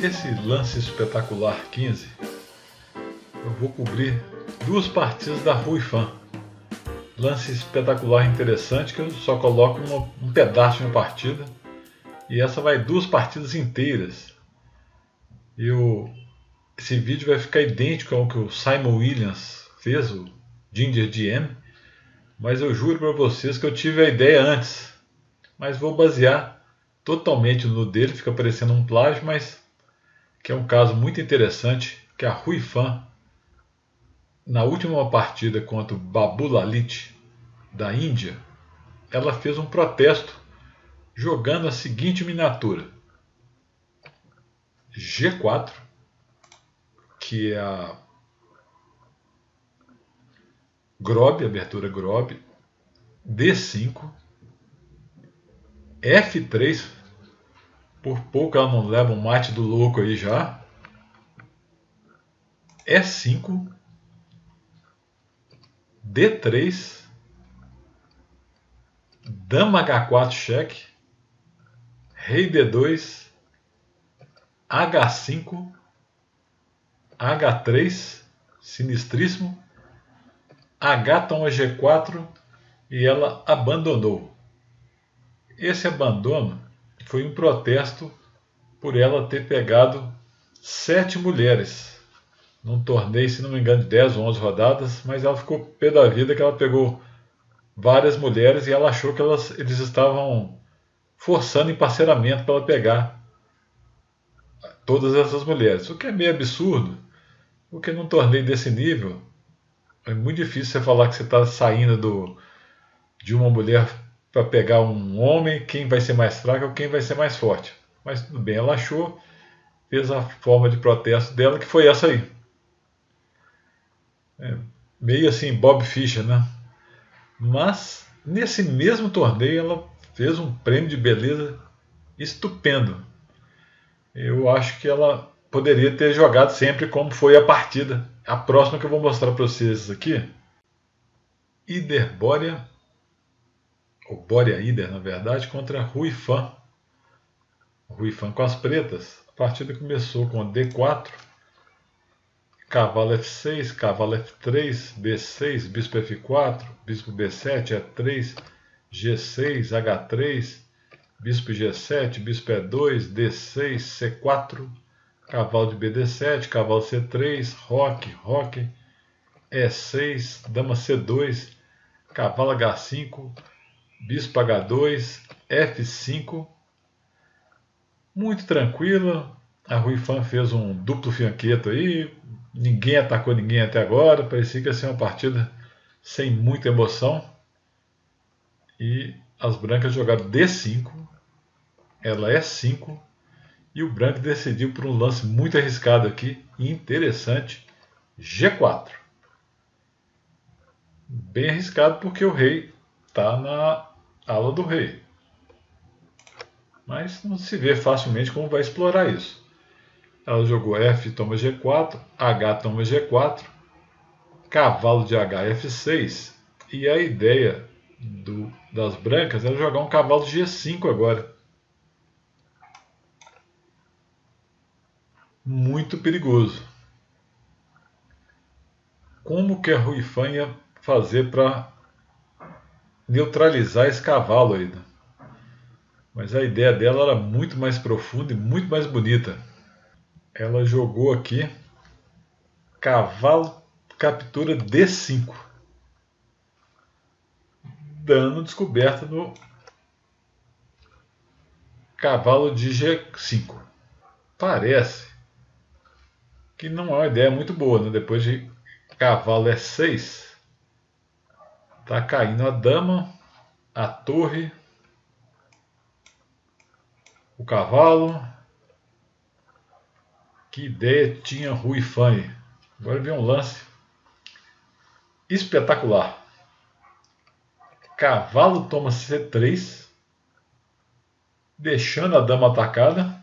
Esse lance espetacular 15, eu vou cobrir duas partidas da Ruifan. Lance espetacular interessante que eu só coloco um pedaço de uma partida. E essa vai duas partidas inteiras. Esse vídeo vai ficar idêntico ao que o Simon Williams fez, o Ginger GM. Mas eu juro para vocês que eu tive a ideia antes. Mas vou basear totalmente no dele, fica parecendo um plágio, mas que é um caso muito interessante, que a Ruifan, na última partida contra o Babu Lalit da Índia, ela fez um protesto jogando a seguinte miniatura: G4, que é a Grob, abertura Grob, D5, F3, por pouco ela não leva um mate do louco aí já, E5, D3, Dama H4 cheque, Rei D2, H5, H3, sinistríssimo, H toma G4 e ela abandonou. Esse abandono foi um protesto por ela ter pegado 7 mulheres num torneio, se não me engano, de 10 ou 11 rodadas, mas ela ficou pé da vida que ela pegou várias mulheres e ela achou que eles estavam forçando emparceramento para ela pegar todas essas mulheres, o que é meio absurdo, porque num torneio desse nível é muito difícil você falar que você está saindo de uma mulher para pegar um homem, quem vai ser mais fraco ou quem vai ser mais forte. Mas tudo bem, ela achou, fez a forma de protesto dela, que foi essa aí. Meio assim, Bob Fischer, né? Mas, nesse mesmo torneio, ela fez um prêmio de beleza estupendo. Eu acho que ela poderia ter jogado sempre como foi a partida. A próxima que eu vou mostrar para vocês aqui, Ider Boria, ou Boria Ider, na verdade, contra Ruifan. Ruifan com as pretas. A partida começou com D4, cavalo F6, cavalo F3, B6, bispo F4, bispo B7, E3, G6, H3, bispo G7, bispo E2, D6, C4, cavalo de BD7, cavalo C3, roque, E6, dama C2, cavalo H5, bispo H2, F5. Muito tranquila. A Ruifan fez um duplo fianqueto aí. Ninguém atacou ninguém até agora. Parecia que ia ser uma partida sem muita emoção. E as brancas jogaram D5. Ela é 5. E o branco decidiu por um lance muito arriscado aqui e interessante. G4. Bem arriscado porque o rei está na ala do rei. Mas não se vê facilmente como vai explorar isso. Ela jogou F toma G4, H toma G4, cavalo de H F6. E a ideia das brancas era jogar um cavalo de G5 agora. Muito perigoso. Como que a Ruifan ia fazer para neutralizar esse cavalo aí? Mas a ideia dela era muito mais profunda e muito mais bonita. Ela jogou aqui cavalo captura D5, dando descoberta no cavalo de G5. Parece que não é uma ideia muito boa, né? Depois de cavalo E6, tá caindo a dama, a torre, o cavalo. Que ideia tinha Ruifan? Agora vem um lance espetacular. Cavalo toma C3, deixando a dama atacada.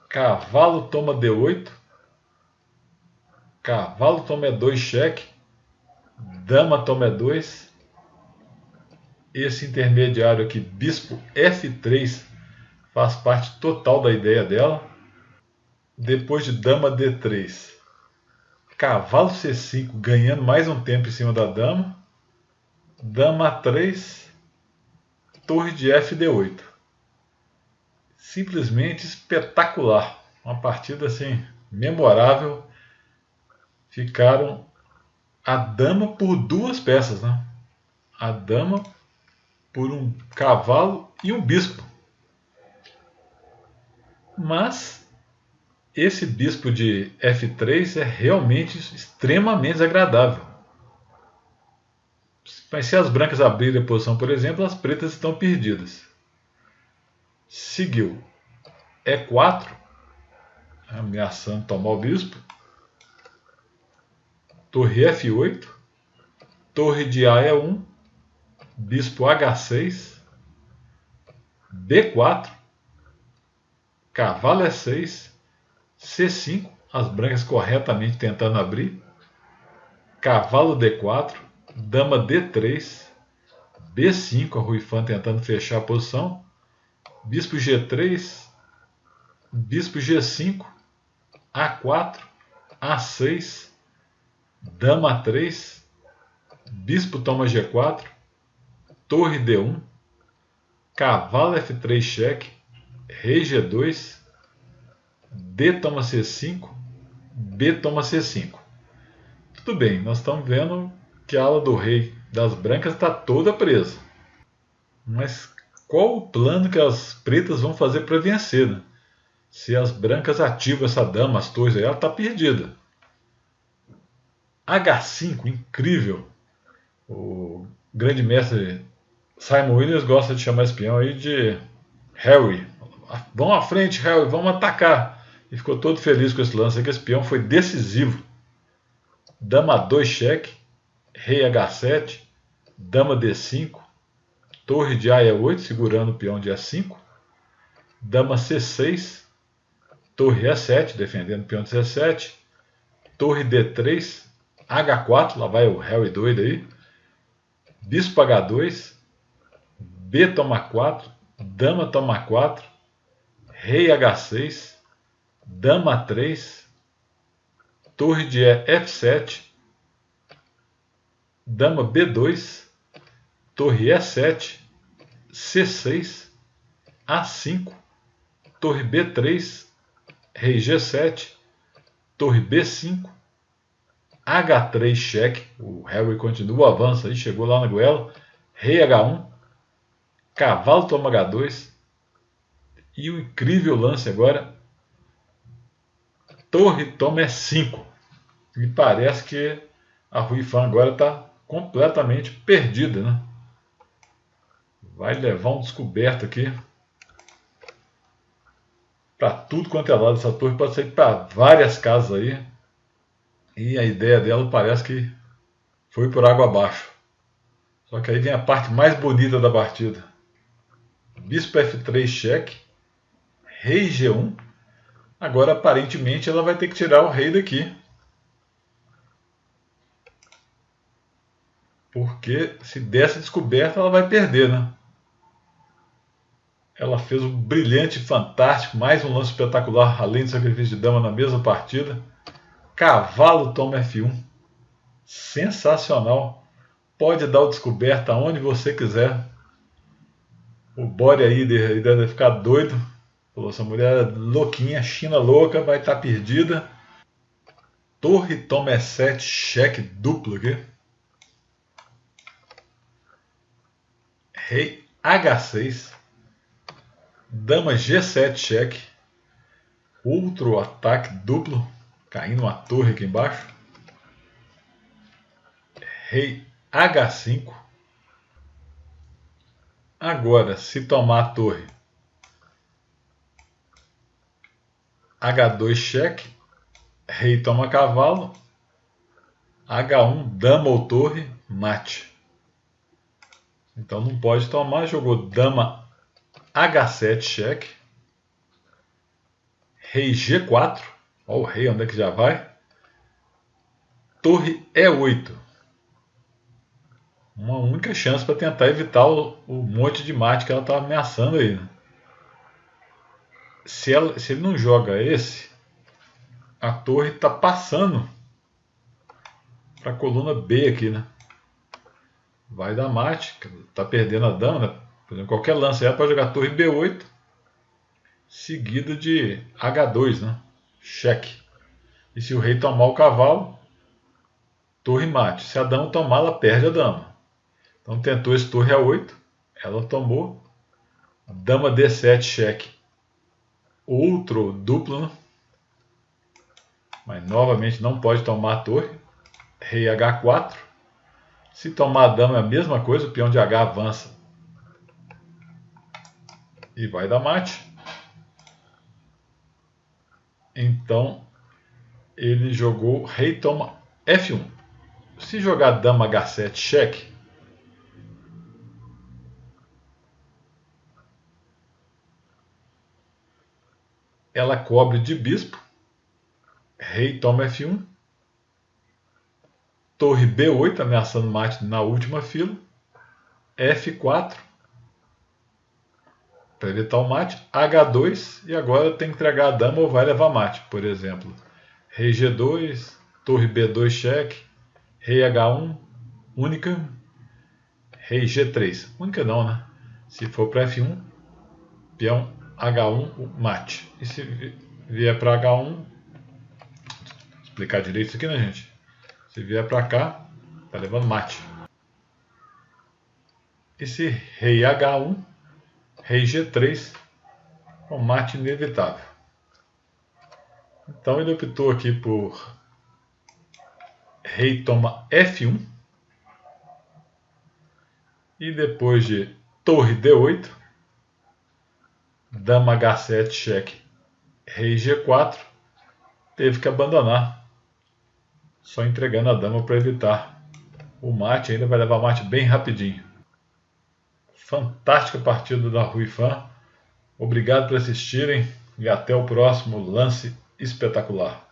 Cavalo toma D8. Cavalo toma E2 cheque. Dama toma E2. Esse intermediário aqui, bispo F3, faz parte total da ideia dela. Depois de dama D3, cavalo C5 ganhando mais um tempo em cima da dama, dama A3, torre de FD8. Simplesmente espetacular, uma partida assim memorável. Ficaram a dama por duas peças, né? A dama por um cavalo e um bispo. Mas esse bispo de F3 é realmente extremamente agradável. Mas se as brancas abrirem a posição, por exemplo, as pretas estão perdidas. Seguiu E4, ameaçando tomar o bispo. Torre F8, torre de A E1, bispo H6, B4, cavalo E6, C5, as brancas corretamente tentando abrir, cavalo D4, dama D3, B5, a Ruifan tentando fechar a posição, bispo G3, bispo G5, A4, A6, dama A3, bispo toma G4, torre D1, cavalo F3 cheque, rei G2, D toma C5, B toma C5. Tudo bem, nós estamos vendo que a ala do rei das brancas está toda presa. Mas qual o plano que as pretas vão fazer para vencer, né? Se as brancas ativam essa dama, as torres aí, ela está perdida. H5, incrível. O grande mestre Simon Williams gosta de chamar esse peão aí de Harry. Vamos à frente, Harry, vamos atacar. E ficou todo feliz com esse lance, que esse peão foi decisivo. Dama 2 cheque, rei H7, dama D5, torre de A E8 segurando o peão de E5, dama C6, torre E7 defendendo o peão de C7, torre D3, H4, lá vai o Harry doido aí, bispo H2, B toma 4, dama toma 4, rei H6, dama 3, torre de F7, dama B2, torre E7, C6, A5, torre B3, rei G7, torre B5, H3 cheque, o Harry continua o avanço aí, chegou lá na goela, rei H1, cavalo toma H2, e o incrível lance agora, torre toma E5. Me parece que a Ruifan agora está completamente perdida, né? Vai levar um descoberto aqui para tudo quanto é lado. Essa torre pode sair para várias casas aí. E a ideia dela parece que foi por água abaixo. Só que aí vem a parte mais bonita da partida. Bispo F3 cheque, rei G1. Agora aparentemente ela vai ter que tirar o rei daqui. Porque se dessa descoberta ela vai perder, né? Ela fez um brilhante, fantástico, mais um lance espetacular, além do sacrifício de dama na mesma partida. Cavalo toma F1. Sensacional. Pode dar o descoberta aonde você quiser. O bode aí deve ficar doido. Falou, essa mulher é louquinha, China louca, vai estar perdida. Torre toma E7, cheque duplo aqui. Rei H6. Dama G7 cheque. Outro ataque duplo. Caindo uma torre aqui embaixo. Rei H5. Agora, se tomar a torre, H2 cheque. Rei toma cavalo. H1 dama ou torre, mate. Então não pode tomar. Jogou dama H7 cheque. Rei G4. Olha o rei, onde é que já vai? Torre E8. Uma única chance para tentar evitar o monte de mate que ela estava ameaçando aí, né? se ele não joga esse, a torre está passando para a coluna B aqui, né? Vai dar mate, está perdendo a dama, né? Por exemplo, qualquer lance aí pode jogar torre B8, seguida de H2, né? Cheque. E se o rei tomar o cavalo, torre mate. Se a dama tomar, ela perde a dama. Então tentou esse torre A8, ela tomou. Dama D7, cheque. Outro duplo, né? Mas novamente não pode tomar a torre. Rei H4. Se tomar a dama é a mesma coisa, o peão de H avança. E vai dar mate. Então ele jogou rei toma F1. Se jogar dama H7, cheque. Ela cobre de bispo. Rei toma F1. Torre B8, ameaçando mate na última fila. F4. Para evitar o mate. H2. E agora tem que entregar a dama ou vai levar mate. Por exemplo, rei G2. Torre B2, cheque. Rei H1. Única. Rei G3. Única não, né? Se for para F1, peão H1, mate. E se vier para H1, vou explicar direito isso aqui, né, gente? Se vier para cá, tá levando mate. E se rei H1, rei G3, com mate inevitável. Então ele optou aqui por rei toma F1. E depois de torre D8, dama H7, cheque, rei G4, teve que abandonar, só entregando a dama para evitar o mate. Ainda vai levar mate bem rapidinho. Fantástica partida da Ruifan. Obrigado por assistirem e até o próximo lance espetacular.